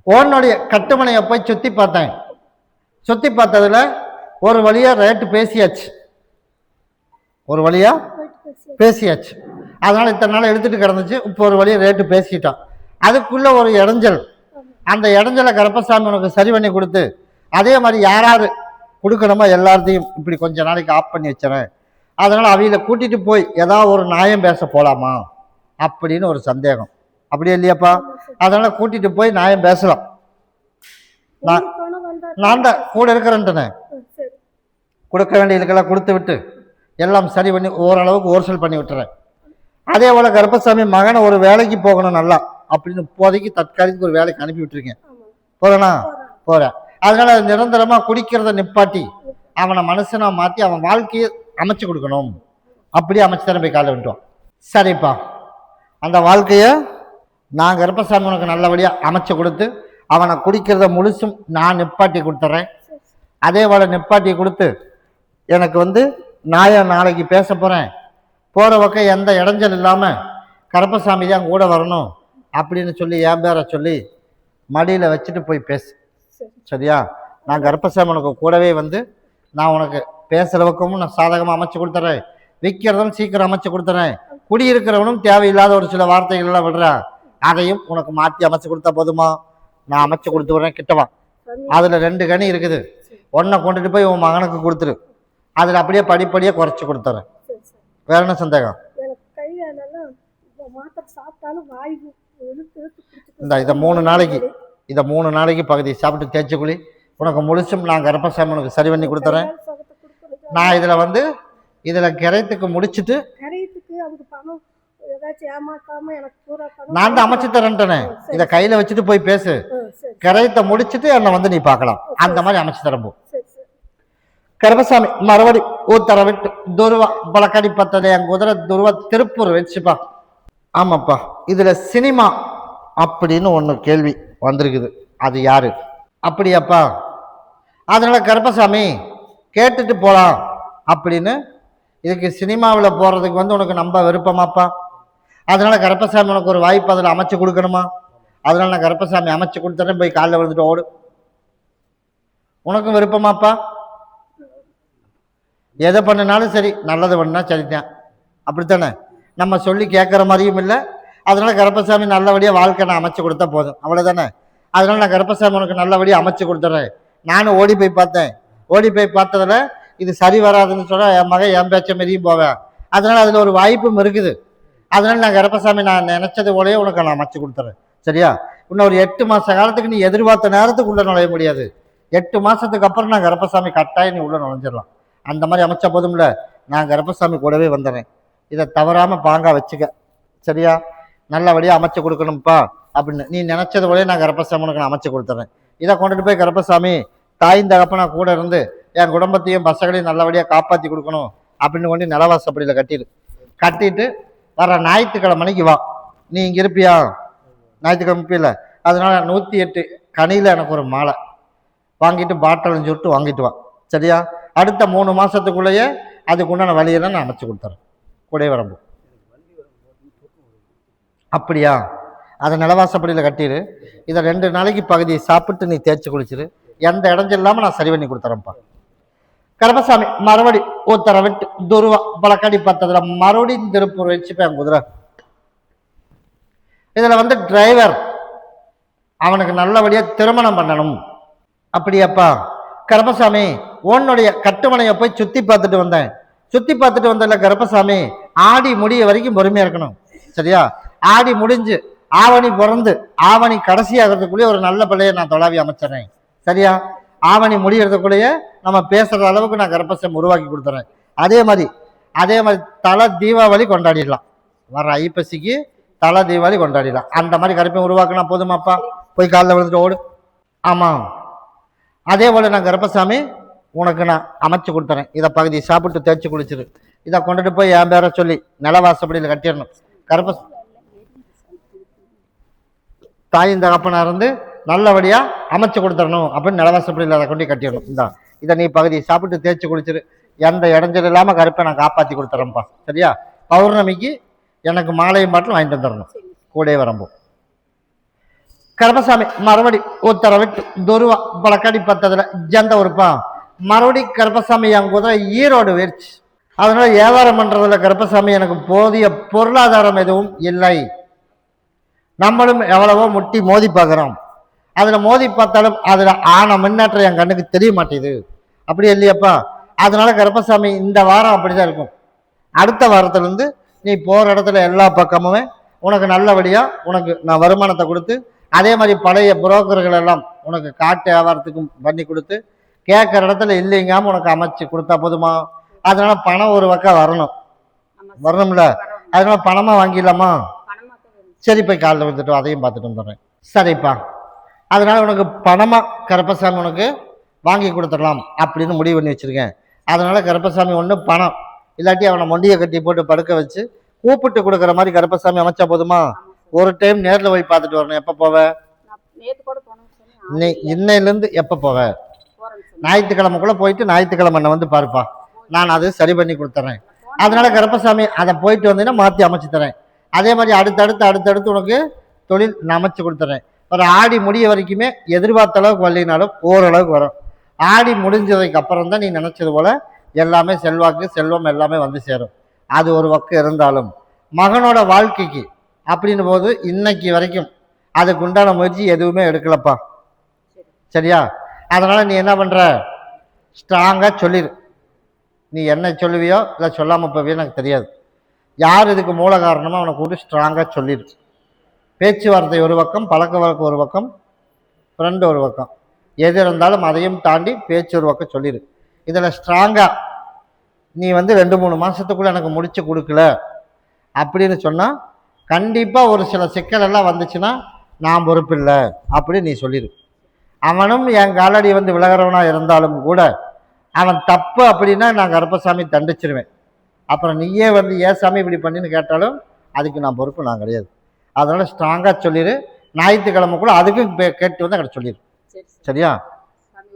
உன்னுடைய கட்டுமனையை போய் சுற்றி பார்த்தேன். சுற்றி பார்த்ததில் ஒரு வழியாக ரேட்டு பேசியாச்சு, ஒரு வழியாக பேசியாச்சு. அதனால் இத்தனை நாள் எடுத்துகிட்டு கிடந்துச்சு. இப்போ ஒரு வழியாக ரேட்டு பேசிட்டான். அதுக்குள்ளே ஒரு இடைஞ்சல். அந்த இடைஞ்சலை கருப்பசாமி உனக்கு சரி பண்ணி கொடுத்து, அதே மாதிரி யாராவது கொடுக்கணுமோ எல்லாத்தையும் இப்படி கொஞ்ச நாளைக்கு ஆஃப் பண்ணி வச்சுறேன். அதனால் அவையில கூட்டிகிட்டு போய் ஏதாவது ஒரு நியாயம் பேச போகலாமா அப்படின்னு ஒரு சந்தேகம். அப்படியே இல்லையாப்பா? அதனால் கூட்டிகிட்டு போய் நியாயம் பேசலாம். நான் தான் கூட இருக்கிறேன்ட்டுனே கொடுக்க வேண்டியதுக்கெல்லாம் கொடுத்து விட்டு எல்லாம் சரி பண்ணி ஓரளவுக்கு ஓர்சல் பண்ணி விட்டுறேன். அதே போல் கருப்பசாமி மகனை ஒரு வேலைக்கு போகணும் நல்லா அப்படின்னு இப்போதைக்கு தற்காலிகத்துக்கு ஒரு வேலைக்கு அனுப்பி விட்டுருக்கேன். போகிறேனா? போகிறேன். அதனால நிரந்தரமாக குடிக்கிறத நிப்பாட்டி அவனை மனுஷனா மாற்றி அவன் வாழ்க்கையை அமைச்சு கொடுக்கணும். அப்படியே அமைச்சு தானே போய் காலை விட்டுவான். சரிப்பா, அந்த வாழ்க்கையை நான் கருப்பசாமி உனக்கு நல்லபடியாக அமைச்சு கொடுத்து அவனை குடிக்கிறத முழுசும் நான் நிப்பாட்டி கொடுத்துட்றேன். அதே போல் நிப்பாட்டி கொடுத்து எனக்கு நாளைக்கு பேச போகிறேன். போகிற பக்கம் எந்த இடைஞ்சல் இல்லாமல் கருப்பசாமி தான் கூட வரணும் அப்படின்னு சொல்லி என் பேரை சொல்லி மடியில் வச்சுட்டு போய் பேசு. சரியா? நான் கருப்பசாமி உனக்கு கூடவே நான் உனக்கு பேசுகிற பக்கமும் நான் சாதகமாக அமைச்சு கொடுத்துறேன். விற்கிறதும் சீக்கிரம் அமைச்சு கொடுத்துறேன். குடியிருக்கிறவனும் தேவையில்லாத ஒரு சில வார்த்தைகள்லாம் விடுறான், அதையும் உனக்கு மாற்றி அமைச்சு கொடுத்தா போதுமா? நான் அமைச்சு கொடுத்து விடுறேன். கிட்டவா, அதில் 2 கனி இருக்குது. ஒன்றை கொண்டுட்டு போய் உன் மகனுக்கு கொடுத்துரு. அதில் அப்படியே படிப்படியாக குறைச்சி கொடுத்துறேன். வேற என்ன சந்தேகம்? இதை 3 நாளைக்கு பகுதி சாப்பிட்டு தேய்ச்சி குழி. உனக்கு முழுசும் நான் கருப்பசாமி உனக்கு சரி பண்ணி கொடுத்துறேன். நான் இதில் கிரைத்துக்கு முடிச்சுட்டு நான் தான் அமைச்சு தரேன்ட்டேனே. இதை கையில் வச்சுட்டு போய் பேசு. கிரைத்தை முடிச்சுட்டு என்னை நீ பார்க்கலாம். அந்த மாதிரி அமைச்சு தரப்போ கருப்பசாமி மறுபடி ஊத்தர விட்டு துருவா பழக்கடி பத்தது என் குதிரை துருவா திருப்பூர் வச்சுப்பா. ஆமாப்பா, இதுல சினிமா அப்படின்னு ஒன்று கேள்வி வந்திருக்குது. அது யாரு? அப்படியாப்பா? அதனால கருப்பசாமி கேட்டுட்டு போகலாம் அப்படின்னு. இதுக்கு சினிமாவில் போகிறதுக்கு உனக்கு நம்ப விருப்பமாப்பா? அதனால கருப்பசாமி உனக்கு ஒரு வாய்ப்பு அதில் அமைச்சு கொடுக்கணுமா? அதனால நான் கருப்பசாமி அமைச்சு கொடுத்துறேன். போய் காலில் விழுந்துட்டு ஓடு. உனக்கும் விருப்பமாப்பா? எதை பண்ணினாலும் சரி, நல்லது பண்ணா சரிதான். அப்படித்தானே? நம்ம சொல்லி கேட்குற மாதிரியும் இல்லை. அதனால கருப்பசாமி நல்லபடியாக வாழ்க்கை நான் அமைச்சு கொடுத்தா போதும், அவ்வளோதானே? அதனால நான் கருப்பசாமி உனக்கு நல்லபடியாக அமைச்சு கொடுத்துட்றேன். நானும் ஓடி போய் பார்த்தேன். ஓடி போய் பார்த்ததில் இது சரி வராதுன்னு சொன்னால் என் மகன் என் பேச்ச மாரியும் போவேன். அதனால அதில் ஒரு வாய்ப்பும் இருக்குது. அதனால நான் கருப்பசாமி நான் நினைச்சது போலயே உனக்கு நான் அமைச்சு கொடுத்துறேன். சரியா? இன்னும் ஒரு 8 மாச காலத்துக்கு நீ எதிர்பார்த்த நேரத்துக்கு உள்ள நுழைய முடியாது. 8 மாசத்துக்கு அப்புறம் நான் கருப்பசாமி கட்டாயம் நீ உள்ள நுழைஞ்சிடலாம். அந்த மாதிரி அமைச்சா போதும்ல. நான் கருப்பசாமி கூடவே வந்துடுறேன். இதை தவறாமல் பாங்கா வச்சுக்க. சரியா? நல்லபடியாக அமைச்சு கொடுக்கணும்ப்பா அப்படின்னு நீ நினச்சது போலே நான் கருப்பசாமி உனக்கு நான் அமைச்சு கொடுத்துட்றேன். இதை கொண்டுட்டு போய் கருப்பசாமி தாயின் தகப்பனா கூட இருந்து என் குடும்பத்தையும் பசங்களையும் நல்லபடியாக காப்பாற்றி கொடுக்கணும் அப்படின்னு கொண்டு நிலவாசப்படியில் கட்டிட்டு வர ஞாயிற்றுக்கிழமைக்கு வா. நீ இங்கே இருப்பியா? ஞாயிற்றுக்கிழமை இருப்பில்ல? அதனால 108 கனியில் எனக்கு ஒரு மாலை வாங்கிட்டு பாட்டில்னு சொல்லிட்டு வாங்கிட்டு வா. சரியா? அடுத்த 3 மாதத்துக்குள்ளேயே அதுக்கு உண்டான வழியெல்லாம் நான் அமைச்சு கொடுத்துறேன். கூட வரம்பு. அப்படியா? அதை நிலவாசப்படியில் கட்டிடு. இதை 2 நாளைக்கு பகுதியை சாப்பிட்டு நீ தேய்ச்சி குளிச்சிரு. எந்த இடைஞ்சல் இல்லாமல் நான் சரி பண்ணி கொடுத்துறேன்ப்பா. கருப்பசாமி மறுபடி ஊத்தர விட்டு துருவா பழக்கடி பத்ததுல மறுபடியும் திருப்பூர் வச்சுப்பேன் குதிரை. இதில் டிரைவர் அவனுக்கு நல்லபடியாக திருமணம் பண்ணணும். அப்படியாப்பா? கருப்பசாமி உன்னுடைய கட்டுமனையை போய் சுற்றி பார்த்துட்டு வந்தேன். சுற்றி பார்த்துட்டு வந்ததில்ல கருப்பசாமி, ஆடி முடிய வரைக்கும் பொறுமையாக இருக்கணும். சரியா? ஆடி முடிஞ்சு ஆவணி பிறந்து ஆவணி கடைசி ஆகிறதுக்குள்ளேயே ஒரு நல்ல பிள்ளையை நான் தொலாவி அமைச்சிடறேன். சரியா? ஆவணி முடிகிறதுக்குள்ளேயே நம்ம பேசுகிற அளவுக்கு நான் கருப்பசாமி உருவாக்கி கொடுத்துறேன். அதே மாதிரி தலை தீபாவளி கொண்டாடிடலாம். வர ஐப்பசிக்கு தலை தீபாவளி கொண்டாடிடலாம். அந்த மாதிரி கருப்பையும் உருவாக்கினா போதுமாப்பா? போய் காலில் விழுந்துட்டு ஓடு. ஆமாம், அதே போல் நான் கருப்பசாமி உனக்கு நான் அமைச்சு கொடுத்துறேன். இதை பகுதி சாப்பிட்டு தேய்ச்சி குளிச்சிரு. இதை கொண்டுட்டு போய் என் பேரை சொல்லி நிலவாசப்படியில் கட்டிடணும். தாயின் தகப்பனா இருந்து நல்லபடியாக அமைச்சு கொடுத்துடணும் அப்படின்னு நிலவாசப்படியில் அதை கொண்டு கட்டிடணும். இதை நீ பகுதி சாப்பிட்டு தேய்ச்சி குளிச்சிரு. எந்த இடைஞ்சல் இல்லாமல் கருப்பை நான் காப்பாற்றி கொடுத்துறேன்ப்பா. சரியா? பௌர்ணமிக்கு எனக்கு மாலையும் பாட்டிலும் வாங்கிட்டு வந்துடணும். கூட வரம்போ. கருப்பசாமி மறுபடி உத்தரவிட்டு துருவா பழக்கடி பத்ததுல ஜந்த உறுப்பா மறுபடி கருப்பசாமி என் குதிரை ஈரோடு போயிடுச்சு. அதனால வியாபாரம் பண்றதுல கருப்பசாமி எனக்கு போதிய பொருளாதாரம் எதுவும் இல்லை. நம்மளும் எவ்வளவோ முட்டி மோதி பார்க்குறோம். அதுல மோதி பார்த்தாலும் அதுல ஆன முன்னேற்றம் என் கண்ணுக்கு தெரிய மாட்டேது. அப்படி இல்லையப்பா. அதனால கருப்பசாமி இந்த வாரம் அப்படிதான் இருக்கும். அடுத்த வாரத்துல இருந்து நீ போற இடத்துல எல்லா பக்கமுமே உனக்கு நல்லபடியா உனக்கு நான் வருமானத்தை கொடுத்து, அதே மாதிரி பழைய புரோக்கர்கள் எல்லாம் உனக்கு காட்டு வியாபாரத்துக்கும் பண்ணி கொடுத்து, கேட்குற இடத்துல இல்லைங்காம உனக்கு அமைச்சு கொடுத்தா போதுமா? அதனால பணம் ஒரு பக்கம் வரணும்ல. அதனால பணமா வாங்கிடலாமா? சரி, போய் காலையில் வந்துட்டு அதையும் பார்த்துட்டு வந்துடுறேன். சரிப்பா. அதனால உனக்கு பணமா கருப்பசாமி உனக்கு வாங்கி கொடுத்துடலாம் அப்படின்னு முடிவு பண்ணி வச்சிருக்கேன். அதனால கருப்பசாமி ஒன்று பணம் இல்லாட்டி அவனை மொண்டியை கட்டி போட்டு படுக்க வச்சு கூப்பிட்டு கொடுக்குற மாதிரி கருப்பசாமி அமைச்சா போதுமா? ஒரு டைம் நேரில் போய் பார்த்துட்டு வரணும். எப்போ போவ? இன்னையிலேருந்து எப்போ போவ? ஞாயிற்றுக்கிழமைக்குள்ளே போயிட்டு ஞாயிற்றுக்கிழமை வந்து பாருப்பா, நான் அது சரி பண்ணி கொடுத்துட்றேன். அதனால கருப்பசாமி அதை போயிட்டு வந்தீங்கன்னா மாற்றி அமைச்சு தரேன். அதே மாதிரி அடுத்தடுத்து உனக்கு தொழில் நான் அமைச்சு கொடுத்துட்றேன். ஒரு ஆடி முடிய வரைக்குமே எதிர்பார்த்த அளவுக்கு வரலினாலும் ஓரளவுக்கு வரும். ஆடி முடிஞ்சதுக்கு அப்புறம் தான் நீ நினைச்சது போல எல்லாமே செல்வாக்கு செல்வம் எல்லாமே வந்து சேரும். அது ஒரு பக்கம் இருந்தாலும் மகனோட வாழ்க்கைக்கு அப்படின்னு போது இன்னைக்கு வரைக்கும் அதுக்கு உண்டான முயற்சி எதுவுமே எடுக்கலப்பா. சரியா? அதனால நீ என்ன பண்ற, ஸ்ட்ராங்கா சொல்லிடு. நீ என்ன சொல்லுவியோ இல்லை சொல்லாம போவியோ எனக்கு தெரியாது. யார் இதுக்கு மூல காரணமோ அவனை கூட ஸ்ட்ராங்கா சொல்லிடு. பேச்சுவார்த்தை ஒரு பக்கம், பழக்க வழக்கம் ஒரு பக்கம், ஃப்ரெண்டு ஒரு பக்கம், எது இருந்தாலும் அதையும் தாண்டி பேச்சு ஒரு பக்கம் சொல்லிடு. இதில் ஸ்ட்ராங்காக நீ 2-3 மாதத்துக்குள்ளே எனக்கு முடிச்சு கொடுக்கல அப்படின்னு சொன்னால் கண்டிப்பாக ஒரு சில சிக்கல் எல்லாம் வந்துச்சுன்னா நான் பொறுப்பில்லை அப்படின்னு நீ சொல்லிடு. அவனும் என் காலடி விலகிறவனாக இருந்தாலும் கூட அவன் தப்பு அப்படின்னா நான் கருப்பசாமி தண்டிச்சிருவேன். அப்புறம் நீயே ஏன் சாமி இப்படி பண்ணின்னு கேட்டாலும் அதுக்கு நான் பொறுப்பு நான் கிடையாது. அதனால ஸ்ட்ராங்கா சொல்லிடு. ஞாயிற்றுக்கிழமைக்குள்ள அதுக்கும் கேட்டு என்கிட்ட சொல்லிடு. சரியா?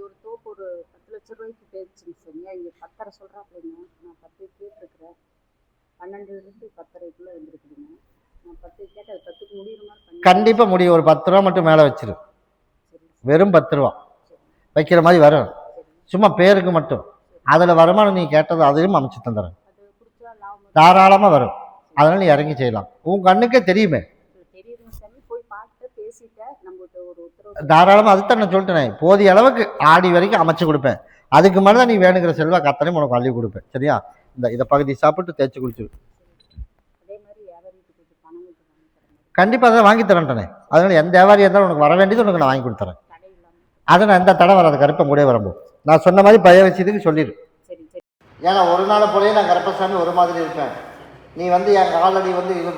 ஒரு தோப்பு ஒரு 10 லட்சம் ரூபாய்க்கு பேச்சுங்க சரியா? இங்க 10.5 சொல்றாப்லைங்க. நான் 10 கேட்டிருக்கிறேன். 12லிருந்து 10.5க்குள்ள வந்துருக்குதுங்க. நான் 10 கேட்டு அது 10க்கு முடிகிற மாதிரி பண்ணி கண்டிப்பா முடியும். ஒரு 10 ரூபா மட்டும் மேலே வச்சிரு. வெறும் 10 ரூபா வைக்கிற மாதிரி வரும். சும்மா பேருக்கு மட்டும். அதில் வருமானம் நீ கேட்டது அதையும் அமைச்சு தந்துடுறேன். தாராளமாக வரும். அதனால நீ இறங்கி செய்யலாம். உன் கண்ணுக்கே தெரியுமே. தாராளமாக அதுதான் நான் சொல்லிட்டேன். போதிய அளவுக்கு ஆடி வரைக்கும் அமைச்சு கொடுப்பேன். அதுக்கு மேலே தான் நீ வேணுங்கிற செல்வா கத்தனையும் உனக்கு அள்ளி கொடுப்பேன். சரியா? இதை பகுதி சாப்பிட்டு தேய்ச்சி குடிச்சிரு. கண்டிப்பாக அதை வாங்கி தரேன்ட்டனே. அதனால எந்த வியாபாரியாக இருந்தாலும் உனக்கு வர வேண்டியது உனக்கு நான் வாங்கி கொடுத்துறேன். அதை நான் எந்த தடை வராது. கருப்பை கூட வரும்போது நான் சொன்ன மாதிரி பய விஷயத்துக்கு சொல்லிடு. ஏன்னா ஒரு நாள் போலயே நான் கருப்பசாமி ஒரு மாதிரி இருப்பேன். நீ என் காலடி இது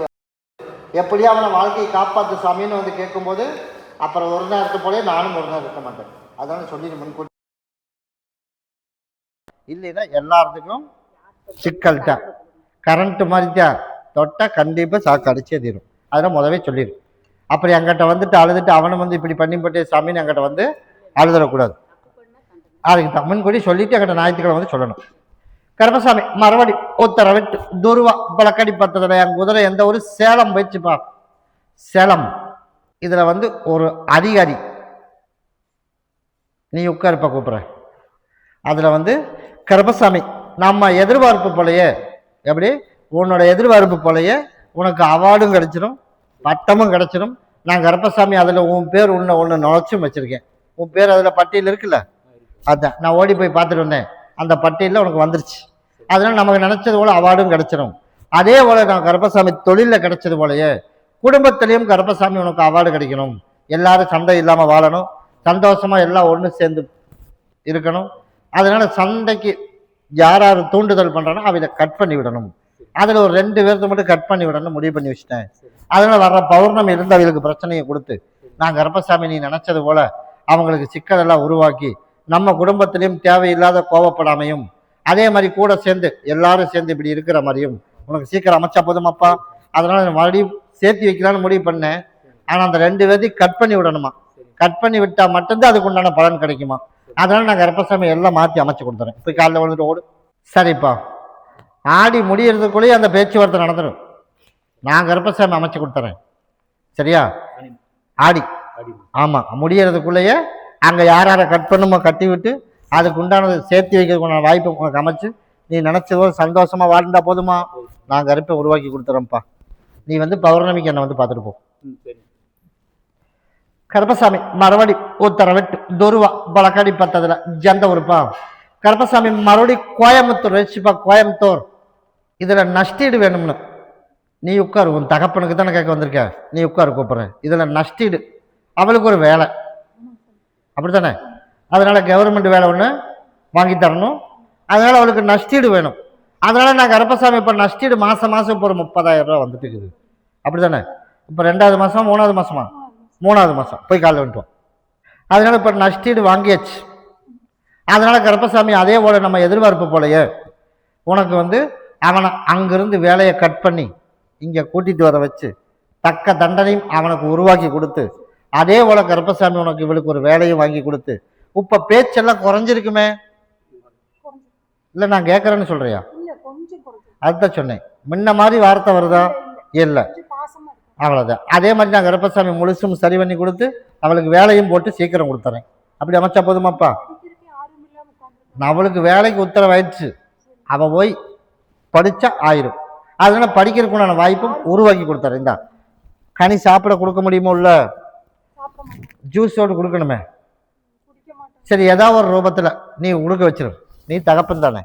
எப்படியா அவனை வாழ்க்கையை காப்பாற்று சாமின்னு கேட்கும்போது அப்புறம் ஒரு நேரத்து போலே நானும் ஒரு நேரம் இருக்க மாட்டேன். அதனால சொல்லிடு முன்கூட்டி. இல்லைன்னா எல்லாத்துக்கும் சிக்கல் தான். கரண்ட்டு மாதிரி தான். தொட்டா கண்டிப்பாக சாக்கு அடிச்சே தீரும். அதெல்லாம் முதவே சொல்லிடு. அப்படி என்கிட்ட அழுதுட்டு அவனை இப்படி பண்ணி போட்டே சாமின்னு என்கிட்ட அழுதுடக்கூடாது. அதுக்கு முன்கூடி சொல்லிட்டு என்கிட்ட ஞாயிற்றுக்கிழமை சொல்லணும். கருப்பசாமி மறுபடி உத்தரவிட்டு துருவா பழக்கடி பத்ததுல என் குதிரை எந்த ஒரு சேலம் போயிடுச்சுப்பா. சேலம் இதுல ஒரு அதிகாரி நீ உட்காருப்பா கூப்பிட்றேன். அதுல கருப்பசாமி நம்ம எதிர்பார்ப்பு போலையே, எப்படி உன்னோட எதிர்பார்ப்பு போலையே உனக்கு அவார்டும் கிடைச்சிடும், பட்டமும் கிடைச்சிடும். நான் கருப்பசாமி அதில் உன் பேர் ஒன்று நுழைச்சும் வச்சிருக்கேன். உன் பேர் அதில் பட்டியல் இருக்குல்ல, அதான் நான் ஓடி போய் பார்த்துட்டு வந்தேன். அந்த பட்டியலில் உனக்கு வந்துருச்சு. அதனால நமக்கு நினைச்சது போல அவார்டும் கிடைச்சிடும். அதே போல நான் கருப்பசாமி தொழிலில் கிடைச்சது போலயே குடும்பத்திலையும் கருப்பசாமி உனக்கு அவார்டு கிடைக்கணும். எல்லாரும் சண்டை இல்லாமல் வாழணும், சந்தோஷமா எல்லாம் ஒன்று சேர்ந்து இருக்கணும். அதனால சண்டைக்கு யார் தூண்டுதல் பண்றானோ அவளை கட் பண்ணி விடணும். அதில் ஒரு 2 பேர்த்த மட்டும் கட் பண்ணி விடணும் முடிவு பண்ணி வச்சுட்டேன். அதனால வர்ற பௌர்ணமி இருந்து அவங்களுக்கு பிரச்சனையை கொடுத்து நான் கருப்பசாமி நீ நினைச்சது போல அவங்களுக்கு சிக்கலெல்லாம் உருவாக்கி நம்ம குடும்பத்திலையும் தேவையில்லாத கோவப்படாமையும் அதே மாதிரி கூட சேர்ந்து எல்லாரும் சேர்ந்து இப்படி இருக்கிற மாதிரியும் உனக்கு சீக்கிரம் அமைச்சா போதுமாப்பா. அதனால மறுபடியும் சேர்த்து வைக்கலான்னு முடிவு பண்ணேன். ஆனால் அந்த 2 பேர்த்தையும் கட் பண்ணி விடணுமா. கட் பண்ணி விட்டா மட்டும்தான் அதுக்கு உண்டான பலன் கிடைக்குமா. அதனால நான் கருப்பசாமி எல்லாம் மாற்றி அமைச்சு கொடுத்துறேன். போய் காலையில் ஓடு. சரிப்பா, ஆடி முடியறதுக்குள்ளேயே அந்த பேச்சுவார்த்தை நடந்துடும். நான் கருப்பசாமி அமைச்சு கொடுத்துறேன். சரியா? ஆடி ஆமாம், முடியறதுக்குள்ளேயே அங்கே யார் யாரை கட் பண்ணுமோ கட்டி விட்டு அதுக்கு உண்டானது சேர்த்து வைக்கிறதுக்குண்டான வாய்ப்பை உனக்கு அமைச்சு நீ நினச்சதோ சந்தோஷமாக வாழ்ந்தா போதுமா? நான் கருப்பை உருவாக்கி கொடுத்துறேன்ப்பா. நீ வந்து பௌர்ணமிக்கு என்னை வந்து பார்த்துட்டு போ. கருப்பசாமி மறுபடி உத்தரவிட்டு துருவா பழக்கடி பத்ததுல ஜந்த உறுப்பா கருப்பசாமி மறுபடி கோயம்புத்தூர் வச்சுப்பா. கோயம்புத்தூர் இதில் நஷ்டீடு வேணும்னு நீ உட்காரு. உன் தகப்பனுக்கு தானே கேட்க வந்திருக்க, நீ உட்காரு கூப்பிட்றேன். இதில் நஷ்டீடு அவளுக்கு ஒரு வேலை அப்படித்தானே, அதனால கவர்மெண்ட் வேலை ஒன்று வாங்கி தரணும். அதனால அவளுக்கு நஷ்டீடு வேணும். அதனால நான் கருப்பசாமி இப்போ நஷ்டீடு மாதம் மாதம் இப்போ ஒரு 30,000 ரூபா வந்துட்டு இருக்குது அப்படித்தானே. இப்போ 2வது மாதம் 3வது மாதமா 3வது மாதம் போய் காலைல வந்துட்டோம். அதனால இப்போ நஷ்டீடு வாங்கியாச்சு. அதனால கருப்பசாமி அதே போல நம்ம எதிர்பார்ப்பு போலையே உனக்கு வந்து அவனை அங்கிருந்து வேலையை கட் பண்ணி இங்கே கூட்டிட்டு வர வச்சு தக்க தண்டனையும் அவனுக்கு உருவாக்கி கொடுத்து அதே போல கருப்பசாமி உனக்கு இவளுக்கு ஒரு வேலையும் வாங்கி கொடுத்து இப்ப பேச்செல்லாம் குறைஞ்சிருக்குமே. இல்லை நான் கேட்குறேன்னு சொல்றியா? அதுதான் சொன்னேன். முன்ன மாதிரி வார்த்தை வருதா? இல்லை, அவ்வளோதான். அதே மாதிரி நான் கருப்பசாமி முழுசும் சரி பண்ணி கொடுத்து அவளுக்கு வேலையும் போட்டு சீக்கிரம் கொடுத்துறேன். அப்படி அமைச்சா போதுமாப்பா? நான் அவளுக்கு வேலைக்கு உத்தரவாயிடுச்சு. அவள் போய் படித்தா ஆயிரும். அதனால படிக்கிறதுக்குண்டான வாய்ப்பும் உருவாக்கி கொடுத்துறேன். இந்தா கனி சாப்பிட கொடுக்க முடியுமோ? இல்லை, ஜூஸோடு கொடுக்கணுமே. சரி, ஏதாவது ஒரு ரூபத்தில் நீ கொடுக்க வச்சிரு. நீ தகப்பன் தானே.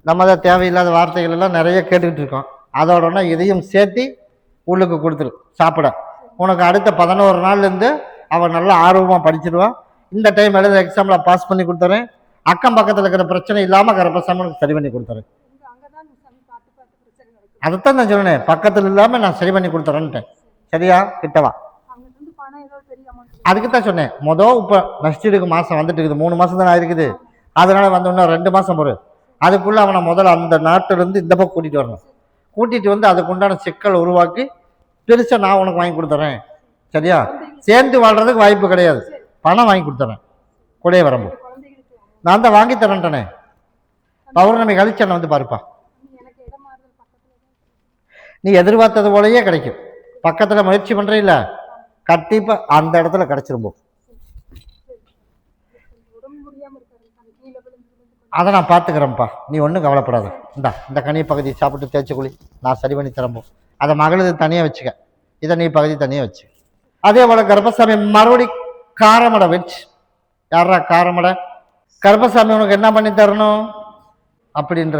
நம்ம தான் தேவையில்லாத வார்த்தைகள் எல்லாம் நிறைய கேட்டுக்கிட்டு இருக்கோம். அதோடனா இதையும் சேர்த்து உள்ளுக்கு கொடுத்துரு சாப்பிட. உனக்கு அடுத்த 11 நாள்லேருந்து அவன் நல்லா ஆர்வமாக படிச்சிடுவான். இந்த டைம் எழுத எக்ஸாமில் பாஸ் பண்ணி கொடுத்துறேன். அக்கம் பக்கத்தில் இருக்கிற பிரச்சனை இல்லாமல் கருப்பசாமி உனக்கு சரி பண்ணி கொடுத்துறேன். அதைத்தான் நான் சொன்னேன், பக்கத்தில் இல்லாமல் நான் சரி பண்ணி கொடுத்துறேன்ட்டேன். சரியா? கிட்டவா? அதுக்கு தான் சொன்னேன். இப்போ நஷ்டீடுக்கு மாதம் வந்துட்டு இருக்குது. 3 மாதம் தானே ஆயிருக்குது. அதனால வந்து இன்னும் 2 மாதம் போரு. அதுக்குள்ளே அவனை முதல்ல அந்த நாட்டிலேருந்து இந்த பக்கம் கூட்டிகிட்டு வரணும். கூட்டிகிட்டு வந்து அதுக்குண்டான சிக்கல் உருவாக்கி பெருசாக நான் உனக்கு வாங்கி கொடுத்துறேன். சரியா? சேர்ந்து வாழ்றதுக்கு வாய்ப்பு கிடையாது. பணம் வாங்கி கொடுத்துறேன். கூடயே வரம்பு நான் தான் வாங்கி தரேன்ட்டனே. பௌர்ணமி கழிச்சு என்னை வந்து பாருப்பா. நீ எதிர்பார்த்தது போலயே கிடைக்கும். பக்கத்தில் முயற்சி பண்ணுறீல்ல, கண்டிப்பாக அந்த இடத்துல கிடைச்சிருப்போம். அதை நான் பார்த்துக்கிறேன்ப்பா, நீ ஒன்றும் கவலைப்படாத. இந்த கனி பகுதி சாப்பிட்டு தேய்ச்சி குழி, நான் சரி பண்ணி தரப்போம். அதை மகளது தனியாக வச்சுக்க, இதை நீ பகுதி தனியாக வச்சு. அதே போல் கர்ப்பசாமி மறுபடி காரமடை வச்சு. யாரா காரமடை? கர்ப்பசாமி உனக்கு என்ன பண்ணி தரணும் அப்படின்ற.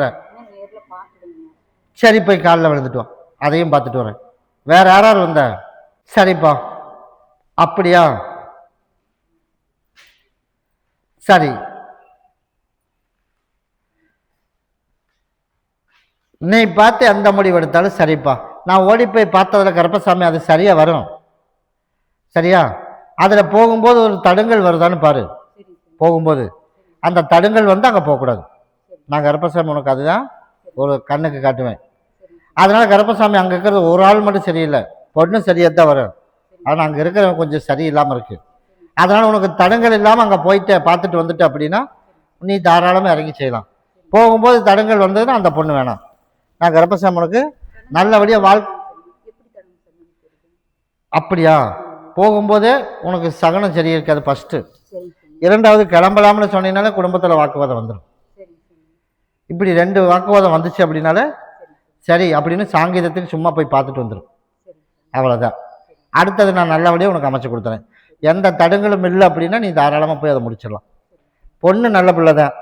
சரி, போய் காலில் விழுந்துட்டு வா, அதையும் பார்த்துட்டு வரேன். வேற யாராரு வந்த? சரிப்பா, அப்படியா? சரி, நீ பார்த்து எந்த முடிவு எடுத்தாலும் சரிப்பா. நான் ஓடி போய் பார்த்ததில் கருப்பசாமி அது சரியா வரும். சரியா? அதில் போகும்போது ஒரு தடுங்கல் வருதான்னு பாரு. போகும்போது அந்த தடுங்கல் வந்து அங்கே போகக்கூடாது. நான் கருப்பசாமி உனக்கு அதுதான் ஒரு கண்ணுக்கு காட்டுவேன். அதனால கருப்பசாமி அங்கே இருக்கிறது ஒரு ஆள் மட்டும் சரியில்லை, பொண்ணு சரியாக தான் வரும். ஆனால் அங்கே இருக்கிறவங்க கொஞ்சம் சரியில்லாமல் இருக்கு. அதனால உனக்கு தடுங்கல் இல்லாமல் அங்கே போயிட்டு பார்த்துட்டு வந்துட்டு அப்படின்னா நீ தாராளமாக இறங்கி செய்யலாம். போகும்போது தடுங்கல் வந்ததுன்னா அந்த பொண்ணு வேணாம். நான் கருப்பசாமி உனக்கு நல்லபடியாக அப்படியா? போகும்போதே உனக்கு சகனம் சரி இருக்காது ஃபர்ஸ்ட். 2வது கிளம்பலாம்னு சொன்னீங்கனாலே குடும்பத்தில் வாக்குவாதம் வந்துடும். இப்படி 2 வாக்குவாதம் வந்துச்சு அப்படின்னாலே சரி அப்படின்னு சாங்கீதத்துக்கு சும்மா போய் பார்த்துட்டு வந்துடும். அவ்வளோதான். அடுத்தது நான் நல்லபடியாக உனக்கு அமைச்சு கொடுத்துறேன். எந்த தடுங்களும் இல்லை அப்படின்னா நீ தாராளமாக போய் அதை முடிச்சிடலாம். பொண்ணு நல்ல பிள்ளை தான்,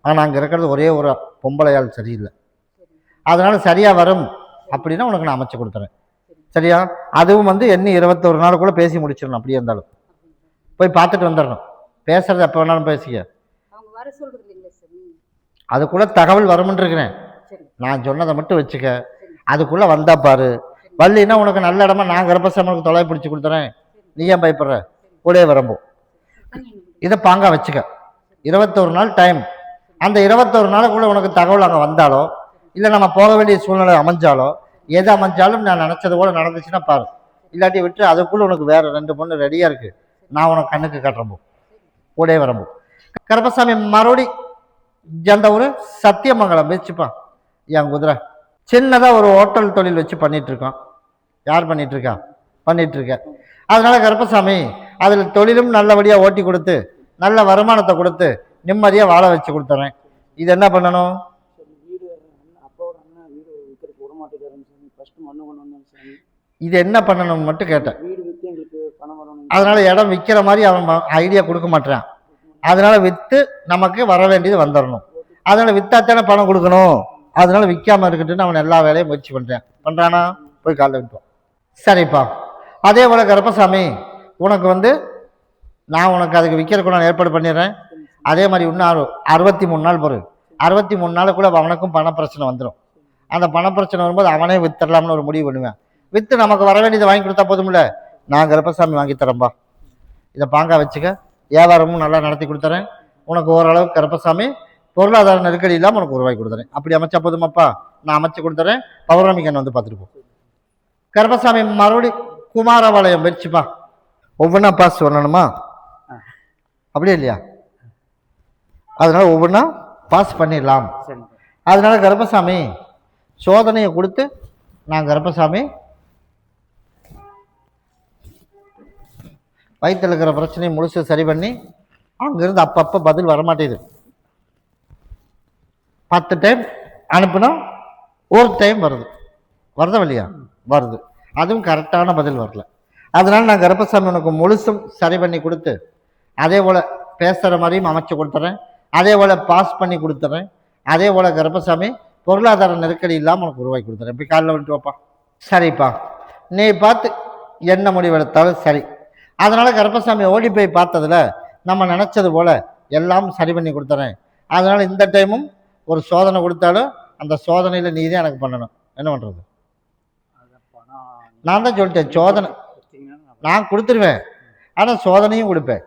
ஆனால் அங்கே இருக்கிறது ஒரே ஒரு பொம்பளையால் சரியில்லை. அதனால சரியாக வரும் அப்படின்னா உனக்கு நான் அமைச்சு கொடுத்துறேன். சரியா? அதுவும் வந்து இன்னும் 21 நாளுக்குள்ளே பேசி முடிச்சிடணும். அப்படியே இருந்தாலும் போய் பார்த்துட்டு வந்துடணும். பேசுறது எப்போ வேணாலும் பேசிக்க. அதுக்குள்ளே தகவல் வரும்னு இருக்கிறேன். நான் சொன்னதை மட்டும் வச்சுக்க. அதுக்குள்ளே வந்தா பாரு. வள்ளின்னா உனக்கு நல்ல இடமா நான் கருப்பசாமிக்கு தொலை பிடிச்சி கொடுத்துறேன். நீ ஏன் பயப்படுற? கூடயே வரம்போ இதை பாங்கா வச்சுக்க. 21 நாள் டைம். அந்த 21 நாளுக்குள்ளே உனக்கு தகவல் அங்கே வந்தாலோ இல்லை நம்ம போக வேண்டிய சூழ்நிலை அமைஞ்சாலோ எது அமைஞ்சாலும் நான் நினச்சது போல நடந்துச்சுன்னா பாரு. இல்லாட்டி விட்டு அதுக்குள்ளே உனக்கு வேற 2 பொண்ணு ரெடியாக இருக்கு. நான் உனக்கு கண்ணுக்கு காட்டுறம்போ கூடயே வரம்போ. கருப்பசாமி மறுபடி அந்த ஒரு சத்தியமங்கலம் வச்சுப்பான். என் குதிரை சின்னதாக ஒரு ஹோட்டல் தொழில் வச்சு பண்ணிட்டு இருக்கான். யார் பண்ணிட்டு இருக்கா? பண்ணிட்டு இருக்க. அதனால கருப்பசாமி அதில் தொழிலும் நல்லபடியாக ஓட்டி கொடுத்து நல்ல வருமானத்தை கொடுத்து நிம்மதியாக வாழ வச்சு கொடுத்துறேன். இது என்ன பண்ணணும்? வீடு அப்பாவோட அண்ணன் வீடு விற்கிறதுக்கு விட மாட்டேங்கிறாருங்க சாமி. ஃபர்ஸ்ட் மண்ணு கொண்டு வந்தாங்க சாமி. இது என்ன பண்ணணும்னு மட்டும் கேட்டேன். வீடு விற்று எங்களுக்கு பணம் வரணும். அதனால இடம் விற்கிற மாதிரி அவன் ஐடியா கொடுக்க மாட்டான். அதனால விற்று நமக்கு வர வேண்டியது வந்துடணும். அதனால வித்தாத்தானே பணம் கொடுக்கணும். அதனால விற்காம இருக்கட்டுன்னு அவன் எல்லா வேலையும் முயற்சி பண்றானா? போய் காலைல விட்டுவான். சரிப்பா. அதே போல கருப்பசாமி உனக்கு நான் உனக்கு அதுக்கு விற்கிறதுக்கு நான் ஏற்பாடு பண்ணிடுறேன். அதே மாதிரி இன்னும் 63 நாள் பொறு. 63 நாளுக்குள்ள அவனுக்கும் பண பிரச்சனை வந்துடும். அந்த பண பிரச்சனை வரும்போது அவனே வித்துடலாம்னு ஒரு முடிவு பண்ணுவேன். விற்று நமக்கு வர வேண்டியதை வாங்கி கொடுத்தா போதும்ல. நான் கருப்பசாமி வாங்கி தரேன்பா, இதை பாங்கா வச்சுக்க, வியாபாரமும் நல்லா நடத்தி கொடுத்துறேன். உனக்கு ஓரளவுக்கு கருப்பசாமி பொருளாதார நெருக்கடி இல்லாமல் உனக்கு ரூபாய் கொடுத்துறேன். அப்படி அமைச்சா போதுமாப்பா? நான் அமைச்சு கொடுத்துறேன். பௌர்ணமிக்கன் பார்த்துட்டு போ. கருப்பசாமி மறுபடி குமாரபாளையம் வச்சுப்பா. ஒவ்வொன்றா பாஸ் சொல்லணுமா? அப்படியே இல்லையா? அதனால ஒவ்வொன்றா பாஸ் பண்ணிடலாம். அதனால கருப்பசாமி சோதனையை கொடுத்து நான் கருப்பசாமி வயிற்றில் இருக்கிற பிரச்சனையை முழுசு சரி பண்ணி அங்கிருந்து அப்பப்போ பதில் வரமாட்டேது. 10 டைம் அனுப்புனா ஒரு டைம் வருதா இல்லையா? வருது. அதுவும் கரெக்டான பதில் வரல. அதனால நான் கருப்பசாமி உனக்கு முழுசும் சரி பண்ணி கொடுத்து அதே போல் பேசுகிற மாதிரியும் அமைச்சு கொடுத்துறேன். அதே போல் பாஸ் பண்ணி கொடுத்துறேன். அதே போல் கருப்பசாமி பொருளாதார நெருக்கடி இல்லாமல் உனக்கு ரூபாய் கொடுத்துறேன். இப்படி காலைல விட்டு வாப்பா. சரிப்பா, நீ பார்த்து என்ன முடிவெடுத்தாலும் சரி. அதனால கருப்பசாமி ஓடி போய் பார்த்ததுல நம்ம நினச்சது போல் எல்லாம் சரி பண்ணி கொடுத்துறேன். அதனால இந்த டைமும் ஒரு சோதனை கொடுத்தாலும் அந்த சோதனையில் நீ தான் எனக்கு பண்ணணும். என்ன பண்ணுறது? நான் தான் சொல்லிட்டேன், சோதனை நான் கொடுத்துருவேன். ஆனால் சோதனையும் கொடுப்பேன்,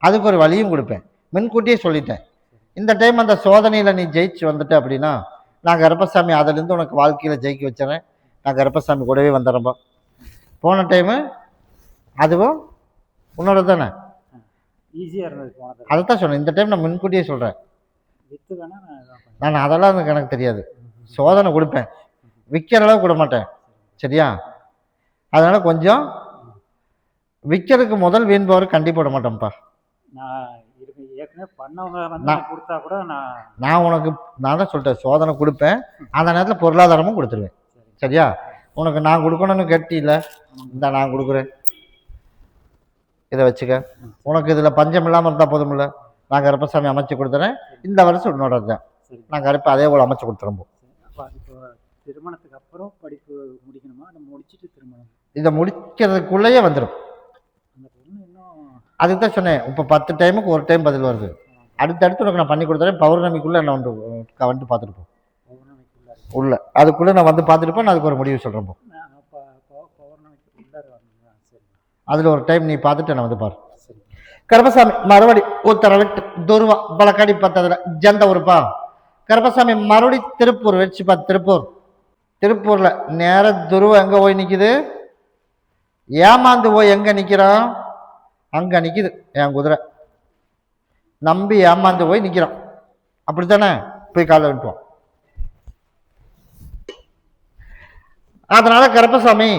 அதுக்கு ஒரு வழியும் கொடுப்பேன். முன்கூட்டியே சொல்லிட்டேன். இந்த டைம் அந்த சோதனையில் நீ ஜெயிச்சு வந்துட்ட அப்படின்னா நான் கருப்பசாமி அதிலேருந்து உனக்கு வாழ்க்கையில் ஜெயிக்க வச்சுறேன். நான் கருப்பசாமி கூடவே வந்துடுறேன்பா. போன டைமு அதுவும் உன்னோட தானே, ஈஸியாக இருந்தது. அதை தான் சொன்னேன். இந்த டைம் நான் முன்கூட்டியே சொல்கிறேன். விற்று வேணா நான் அதெல்லாம் எனக்கு தெரியாது. சோதனை கொடுப்பேன், விற்கிற அளவு கொடுக்க மாட்டேன். சரியா? அதனால கொஞ்சம் விற்கிறதுக்கு முதல் வீண்பவர் கண்டிப்பாக விட மாட்டேன்ப்பா. நான் ஏற்கனவே பண்ணவங்க கொடுத்தா கூட நான் தான் சொல்லிட்டேன், சோதனை கொடுப்பேன். அந்த நேரத்தில் பொருளாதாரமும் கொடுத்துருவேன். சரியா? உனக்கு நான் கொடுக்கணும்னு கேட்டில, இந்த நான் கொடுக்குறேன், இதை வச்சுக்க. உனக்கு இதில் பஞ்சம் இல்லாமல் இருந்தால் போதுமில்ல. நான் கருப்பசாமி அமைச்சு கொடுத்துறேன். இந்த வருஷம் உன்னோட தான் நான் கருப்பை அதே போல் அமைச்சு கொடுத்துறோம். இப்போ திருமணத்துக்கு அப்புறம் படிப்பு முடிக்கணுமா? அதை முடிச்சுட்டு திருமணம் இதை முடிக்கிறதுக்குள்ளேயே வந்துடும். அந்த பொண்ணு இன்னும் அதுக்கு தான் சொன்னேன். இப்போ 10 டைமுக்கு ஒரு டைம் பதில் வருது. அடுத்தடுத்து உனக்கு நான் பண்ணி கொடுத்துறேன். பௌர்ணமிக்குள்ளே என்ன வந்து பார்த்துட்டு போ. உள்ள அதுக்குள்ளே நான் வந்து பார்த்துட்டு போ. நான் அதுக்கு ஒரு முடிவு சொல்கிறேன். அதில் ஒரு டைம் நீ பார்த்துட்டு நான் வந்து பாரு. கருப்பசாமி மறுபடி உத்தரவிட்டு துருவா பலக்காடி பார்த்ததுல ஜந்த ஊருப்பா. கருப்பசாமி மறுபடி திருப்பூர் வச்சுப்பா. திருப்பூர்ல நேர துருவம் எங்க போய் நிக்குது? ஏமாந்து போய் எங்க நிக்கிறான்? அங்க நிக்குது என் குதிரை. நம்பி ஏமாந்து போய் நிக்கிறான். அப்படித்தானே? போய் காலை விட்டுவான். அதனால கருப்பசாமி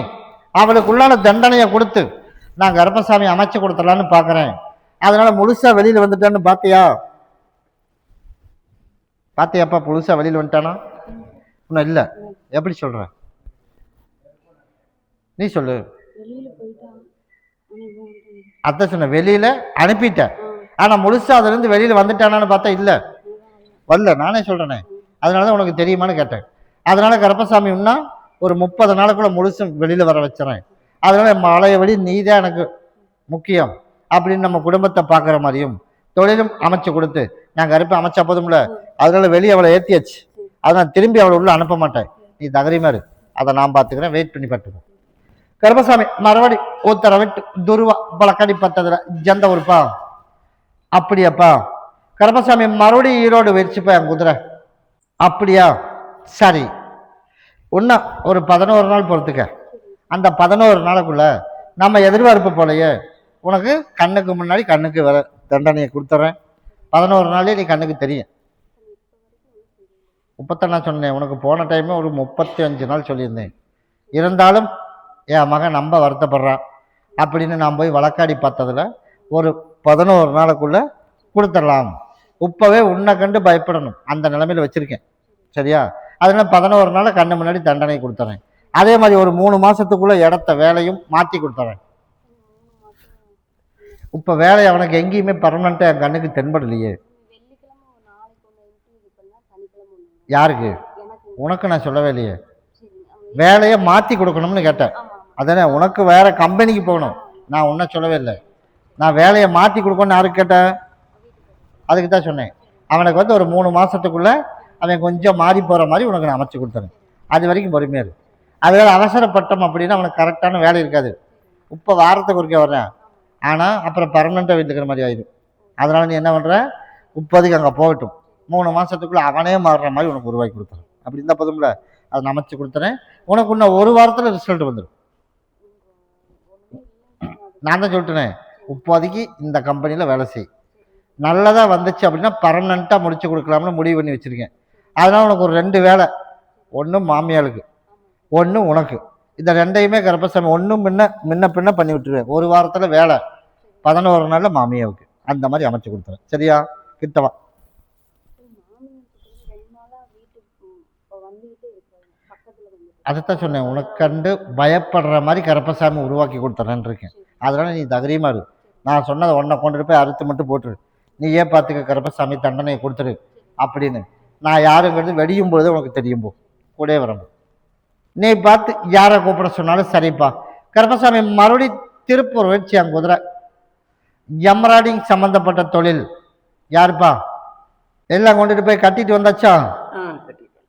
அவளுக்குள்ளான தண்டனையை கொடுத்து நான் கருப்பசாமி அமைச்சு கொடுத்துடலான்னு பாக்குறேன். அதனால முழுசா வெளியில வந்துட்டான்னு பாத்தியாப்பா? முழுசா வெளியில வந்துட்டானா? இன்னும் இல்ல. எப்படி சொல்ற? நீ சொல்லு. அதான் சொன்ன, வெளியில அனுப்பிட்ட. ஆனா முழுசா அதுல இருந்து வெளியில வந்துட்டானான்னு பார்த்தா இல்ல, வரல. நானே சொல்றேனே, அதனாலதான் உனக்கு தெரியுமான்னு கேட்டேன். அதனால கருப்பசாமி இன்னும் ஒரு 30 நாளுக்குள்ள முழுசும் வெளியில வர வச்சுறேன். அதனால மழைய வழி நீதான் எனக்கு முக்கியம் அப்படின்னு நம்ம குடும்பத்தை பார்க்குற மாதிரியும் தொழிலும் அமைச்சு கொடுத்து நான் கருப்பை அமைச்சா போதும்ல. அதனால வெளியே அவளை ஏற்றியாச்சு. அதனால் திரும்பி அவளை உள்ள அனுப்ப மாட்டேன். நீ தகரிமா இரு, அதை நான் பார்த்துக்கிறேன். வெயிட் பண்ணி பார்த்துக்கோ. கருப்பசாமி மறுபடி உத்தரவிட்டு துருவா பலக்கடி பத்ததுல ஜந்த ஊருப்பா. அப்படியாப்பா? கருப்பசாமி மறுபடியும் ஈரோடு வச்சுப்பா என் குதிரை. அப்படியா? சரி, இன்னும் ஒரு 11 நாள் பொறுத்துக்க. அந்த 11 நாளுக்குள்ள நம்ம எதிர்பார்ப்பு போலையே உனக்கு கண்ணுக்கு முன்னாடி கண்ணுக்கு வர தண்டனையை கொடுத்துட்றேன். 11 நாளே நீ கண்ணுக்கு தெரியும். 31 நாள் சொன்னேன். உனக்கு போன டைமே ஒரு 35 நாள் சொல்லியிருந்தேன். இருந்தாலும் என் மகன் நம்ப வருத்தப்படுறான். அப்படின்னு நான் போய் வழக்காடி பார்த்ததுல ஒரு 11 நாளுக்குள்ள கொடுத்துடலாம். இப்பவே உன்னை கண்டு பயப்படணும் அந்த நிலைமையில வச்சிருக்கேன். சரியா? அதனால 11 நாள் கண்ணு முன்னாடி தண்டனை கொடுத்துறேன். அதே மாதிரி ஒரு 3 மாசத்துக்குள்ள இடத்த வேலையும் மாற்றி கொடுத்துறேன். இப்போ வேலை அவனுக்கு எங்கேயுமே பர்மனெண்ட்டாக என் கண்ணுக்கு தென்படலையே. வெள்ளிக்கிழமை ஒரு நாளைக்கு ஒன்று இது பண்ணா சனிக்கிழமை ஒன்று யாருக்கு? எனக்கு. உனக்கு நான் சொல்லவே இல்லையே. சரி வேலையை மாற்றி கொடுக்கணும்னு கேட்டேன். அதானே, உனக்கு வேற கம்பெனிக்கு போகணும். நான் உன்ன சொல்லவே இல்லை. நான் வேலையை மாற்றி கொடுக்கணும்னு யாருக்கு கேட்டேன்? அதுக்கு தான் சொன்னேன். அவனுக்கு வந்து ஒரு 3 மாசத்துக்குள்ள அவன் கொஞ்சம் மாறி போகிற மாதிரி உனக்கு நான் அமைச்சு கொடுத்துறேன். அது வரைக்கும் பொறுமையாக இருக்கு. அதுவேளை அவசரப்பட்டோம் அப்படின்னா அவனுக்கு கரெக்டான வேலை இருக்காது. இப்போ வாரத்துக்கு ஒருக்கே வர்றேன், ஆனால் அப்புறம் பர்மனெண்ட்டாக வீட்டுக்கு இருக்கிற மாதிரி ஆயிடும். அதனால் நீ என்ன பண்ணுற, இப்போதைக்கு அங்கே போகட்டும். 3 மாதத்துக்குள்ளே அவனே மாறுற மாதிரி உனக்கு உருவாக்கி கொடுத்துறேன். அப்படி இருந்தால் போதும்ல, அதை நான் அமைச்சு கொடுத்துறேன். உனக்கு இன்னும் 1 வாரத்தில் ரிசல்ட் வந்துடும். நான் தான் சொல்லிட்டேனே, இப்போதைக்கு இந்த கம்பெனியில் வேலை செய். நல்லதாக வந்துச்சு அப்படின்னா பர்மனெண்ட்டாக முடிச்சு கொடுக்கலாம்னு முடிவு பண்ணி வச்சுருக்கேன். அதனால் உனக்கு ஒரு 2 வேலை, ஒன்று மாமியாளுக்கு, ஒன்று உனக்கு. இந்த 2யுமே கருப்பசாமி ஒன்றும் முன்ன பின்ன பண்ணி விட்டுருவேன். 1 வாரத்தில் வேலை, 11 நாளில் மாமியாவுக்கு. அந்த மாதிரி அமைச்சு கொடுத்துறேன். சரியா? கிட்டவா. அதைத்தான் சொன்னேன், உனக்கு கண்டு பயப்படுற மாதிரி கருப்பசாமி உருவாக்கி கொடுத்துறேன்னு இருக்கேன். அதனால நீ தைரியமா இரு. நான் சொன்னதை ஒன்றை கொண்டுட்டு போய் அறுத்து மட்டும் போட்டுரு. நீயே பார்த்துக்க கருப்பசாமி தண்டனையை கொடுத்துரு அப்படின்னு. நான் யாருங்கிறது வெடியும் பொழுது உனக்கு தெரியும். போ கூட வரம்போ நீ பார்த்து யாரை கூப்பிட சொன்னாலும் சரிப்பா. கருப்பசாமி மறுபடி திருப்பூர் வச்சு அங்கே குதிரை எம்ராய்டிங் சம்மந்தப்பட்ட தொழில் யாருப்பா? எல்லாம் கொண்டுட்டு போய் கட்டிட்டு வந்தாச்சா?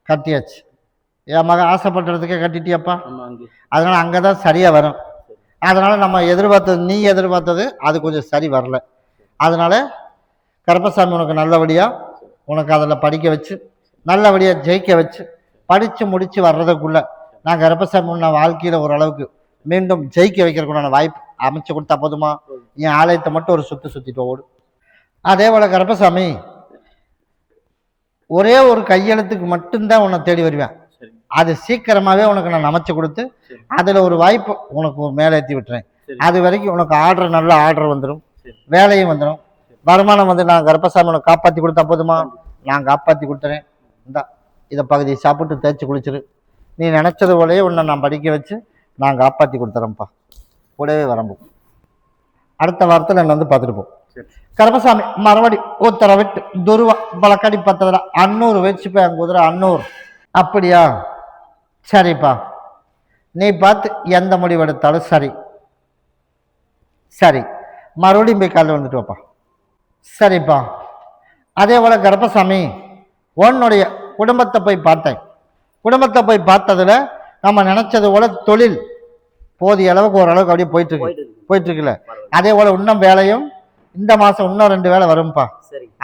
கட்டியாச்சு. என் மகன் ஆசைப்பட்டதுக்கே கட்டிட்டியாப்பா? அதனால அங்கே தான் சரியாக வரும். அதனால நம்ம எதிர்பார்த்தது, நீ எதிர்பார்த்தது அது கொஞ்சம் சரி வரல. அதனால கருப்பசாமி உனக்கு நல்லபடியாக உனக்கு அதில் படிக்க வச்சு நல்லபடியாக ஜெயிக்க வச்சு படித்து முடித்து வர்றதுக்குள்ள நான் கருப்பசாமி உன்னை வாழ்க்கையில் ஓரளவுக்கு மீண்டும் ஜெயிக்க வைக்கிறதுக்குண்டான வாய்ப்பு அமைச்சு கொடுத்தா போதுமா? என் ஆலயத்தை மட்டும் ஒரு சுற்றிட்டு ஓடு. அதே போல் கருப்பசாமி ஒரே ஒரு கையெழுத்துக்கு மட்டும்தான் உன்னை தேடி வருவேன். அது சீக்கிரமாகவே உனக்கு நான் அமைச்சு கொடுத்து அதில் ஒரு வாய்ப்பு உனக்கு மேலே ஏற்றி விட்டுறேன். அது வரைக்கும் உனக்கு ஆர்டர், நல்ல ஆர்டர் வந்துடும், வேலையும் வந்துடும், வருமானம் வந்து நான் கருப்பசாமி உனக்கு காப்பாற்றி கொடுத்தா போதுமா? நான் காப்பாற்றி கொடுத்துறேன். இந்தா இதை பகுதியை சாப்பிட்டு தேய்ச்சி குளிச்சிரு. நீ நினச்சது போலயே உன்னை நான் படிக்க வச்சு நான் காப்பாற்றி கொடுத்துறேன்ப்பா. கூடவே வரம்போ. அடுத்த வாரத்தில் என்னை வந்து பார்த்துட்டு போ. கருப்பசாமி மறுபடி உத்தரவிட்டு துருவா பழக்கடி பார்த்ததில் அன்னூர் வச்சு போய் அங்கே குதிரை அன்னூர். அப்படியா? சரிப்பா, நீ பார்த்து எந்த முடிவு எடுத்தாலும் சரி. சரி, மறுபடியும் போய் காலையில் வந்துட்டு வாப்பா. சரிப்பா. அதே போல் கருப்பசாமி உன்னுடைய குடும்பத்தை போய் பார்த்தேன். குடும்பத்தை போய் பார்த்ததுல நம்ம நினைச்சது போல தொழில் போதிய அளவுக்கு ஓரளவுக்கு அப்படியே போயிட்டு இருக்குல்ல. அதே போல இன்னும் வேலையும் இந்த மாசம் இன்னும் 2 வேலை வரும்பா.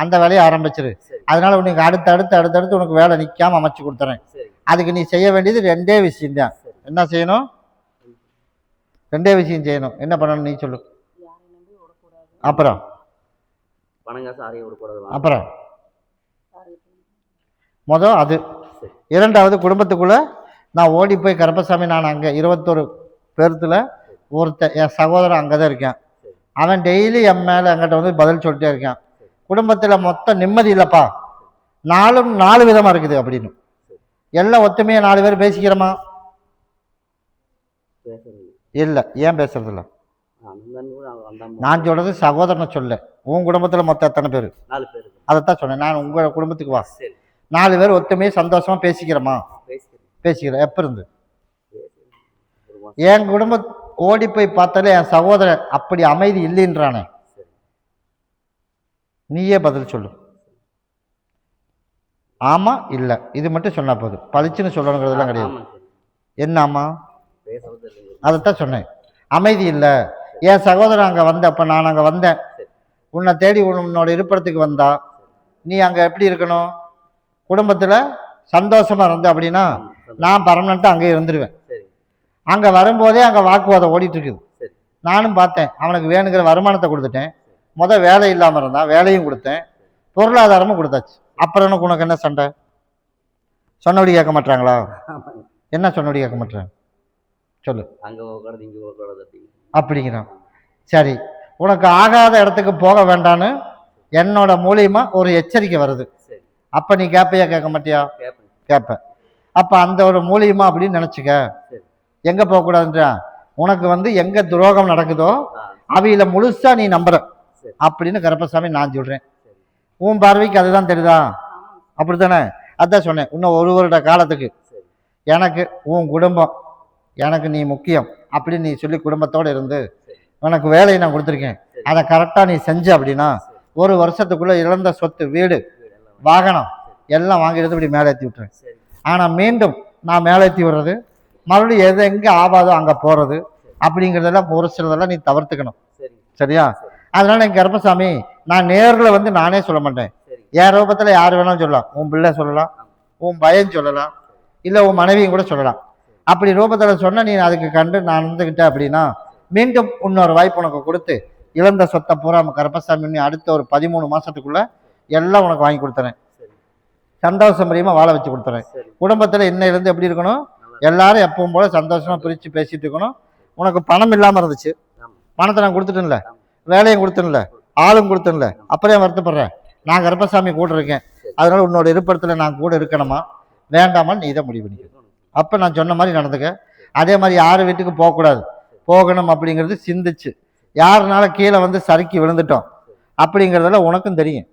அந்த வேலையை ஆரம்பிச்சிரு. அதனால உனக்கு அடுத்தடுத்து உனக்கு வேலை நிற்காம அமைச்சு கொடுத்துறேன். அதுக்கு நீ செய்ய வேண்டியது 2 விஷயம் தான். என்ன செய்யணும்? 2 விஷயம் செய்யணும். என்ன பண்ணணும் நீ சொல்லு. அப்புறம் அப்புறம் மொதல் அது. 2வது குடும்பத்துக்குள்ள நான் ஓடி போய் கருப்பசாமி, நான் அங்கே 21 பேர்த்துல ஒருத்தன் என் சகோதரன் அங்கே தான் இருக்கேன். அவன் டெய்லி என் மேலே என்கிட்ட வந்து பதில் சொல்லிட்டே இருக்கான். குடும்பத்தில் மொத்தம் நிம்மதி இல்லைப்பா, 4 விதமாக இருக்குது அப்படின்னு. எல்லாம் ஒத்துமையாக 4 பேர் பேசிக்கிறோமா? இல்லை. ஏன் பேசுறது இல்லை? நான் சொல்றது சகோதரனை சொல்ல. உன் குடும்பத்தில் மொத்தம் எத்தனை பேர்? 4 பேர். அதைத்தான் சொன்னேன். நான் உங்கள் குடும்பத்துக்கு வா. 4 பேர் ஒத்துமையாக சந்தோஷமா பேசிக்கிறோமா? பேசிக்கிறேன். எப்போ இருந்து? என் குடும்பம் ஓடி போய் பார்த்தாலே என் சகோதரன் அப்படி அமைதி இல்லைன்றானே. நீயே பதில் சொல்லு. ஆமா இல்லை, இது மட்டும் சொன்னா போதும். பளிச்சுன்னு சொல்லணுங்கிறதுலாம் கிடையாது. என்ன ஆமா? அதைத்தான் சொன்னேன். அமைதி இல்லை. என் சகோதரன் அங்கே வந்தப்ப நான் அங்கே வந்தேன், உன்னை தேடி உன்னோட இருப்பிடத்துக்கு வந்தா நீ அங்கே எப்படி இருக்கணும்? குடும்பத்தில் சந்தோஷமா இருந்த அப்படின்னா நான் பர்மனெண்ட்டாக அங்கே இருந்துருவேன். அங்கே வரும்போதே அங்கே வாக்குவாதம் ஓடிட்டு இருக்குது. நானும் பார்த்தேன். அவனுக்கு வேணுங்கிற வருமானத்தை கொடுத்துட்டேன். வேலை இல்லாமல் இருந்தான், வேலையும் கொடுத்தேன், பொருளாதாரமும் கொடுத்தாச்சு. அப்புறம் எனக்கு உனக்கு என்ன சண்டை? சொன்னபடி கேட்க மாட்டாங்களா? என்ன சொன்னபடி கேட்க மாட்டேன்? சொல்லு. அங்க போகக்கூடாது இங்க போகக்கூடாது அப்படின்னு. அப்படிங்கிறான். சரி, உனக்கு ஆகாத இடத்துக்கு போக வேண்டான்னு என்னோட மூலியமா ஒரு எச்சரிக்கை வருது. சரி. அப்ப நீ கேப்பையா கேட்க மாட்டியா? கேட்பேன். கேட்ப. அப்ப அந்த ஒரு மூலியமா அப்படின்னு நினைச்சுக்க. சரி. எங்க போகக்கூடாதுன்றா, உனக்கு வந்து எங்க துரோகம் நடக்குதோ அவையில முழுசா நீ நம்புற சரி. அப்படின்னு கருப்பசாமி நான் சொல்றேன். சரி. உன் பார்வைக்கு அதுதான் தெரியுதா? ஆமாங்க. அப்படித்தானே? அதான் சொன்னேன், இன்னும் 1 வருட காலத்துக்கு சரி. எனக்கு உன் குடும்பம், எனக்கு நீ முக்கியம் அப்படின்னு நீ சொல்லி குடும்பத்தோடு இருந்து சரி. உனக்கு வேலையை நான் கொடுத்துருக்கேன். சரி. அதை கரெக்டாக நீ செஞ்ச அப்படின்னா சரி. 1 வருஷத்துக்குள்ள இழந்த சொத்து, வீடு, வீடெல்லாம் வாகனம் எல்லாம் வாங்கிடுறது இப்படி மேலேற்றி விட்டுறேன். சரி. ஆனால் மீண்டும் நான் மேலேற்றி விடுறது, மறுபடியும் எது எங்கே ஆகாதோ அங்கே போகிறது அப்படிங்கிறதெல்லாம் ஒரு சிலதெல்லாம் நீ தவிர்த்துக்கணும். சரி. சரியா? சரி. அதனால என் கருப்பசாமி, நான் நேரில் வந்து நானே சொல்ல மாட்டேன். சரி. என் ரூபத்தில் யார் வேணாலும் சொல்லலாம். உன் பிள்ளை சொல்லலாம், உன் பையன் சொல்லலாம், இல்லை உன் மனைவியும் கூட சொல்லலாம். அப்படி ரூபத்தில் சொன்ன நீ அதுக்கு கண்டு நான் இருந்துக்கிட்டேன் அப்படின்னா மீண்டும் இன்னொரு வாய்ப்பு உனக்கு கொடுத்து இழந்த சொத்தை பூரா கருப்பசாமி நீ அடுத்த ஒரு 13 மாசத்துக்குள்ள எல்லாம் உனக்கு வாங்கி கொடுத்துறேன். சரி. சந்தோஷம் வாழ வச்சு கொடுத்துறேன். சரி. குடும்பத்தில் இன்னையிலேருந்து எப்படி இருக்கணும்? எல்லாரும் எப்பவும் போல சந்தோஷமா பிரித்து பேசிட்டு இருக்கணும். உனக்கு பணம் இல்லாமல் இருந்துச்சு, ஆமா. பணத்தை நான் கொடுத்துட்டேன்ல, ஆமா. வேலையும் கொடுத்தேன்ல, ஆளும் கொடுத்தேன்ல, அப்புறம் ஏன் வருத்தப்படுறேன்? நான் கருப்பசாமி கூட இருக்கேன். அதனால உன்னோட இருப்பிடத்தில் நான் கூட இருக்கணுமா வேண்டாமான்னு நீ இதை முடிவு பண்ணிக்க. அப்போ நான் சொன்ன மாதிரி நடந்துக்க. அதே மாதிரி யார் வீட்டுக்கு போகக்கூடாது, போகணும் அப்படிங்கிறது சிந்திச்சு யாருனால கீழே வந்து சறுக்கி விழுந்துட்டோம் அப்படிங்கிறதெல்லாம் உனக்கும் தெரியும்.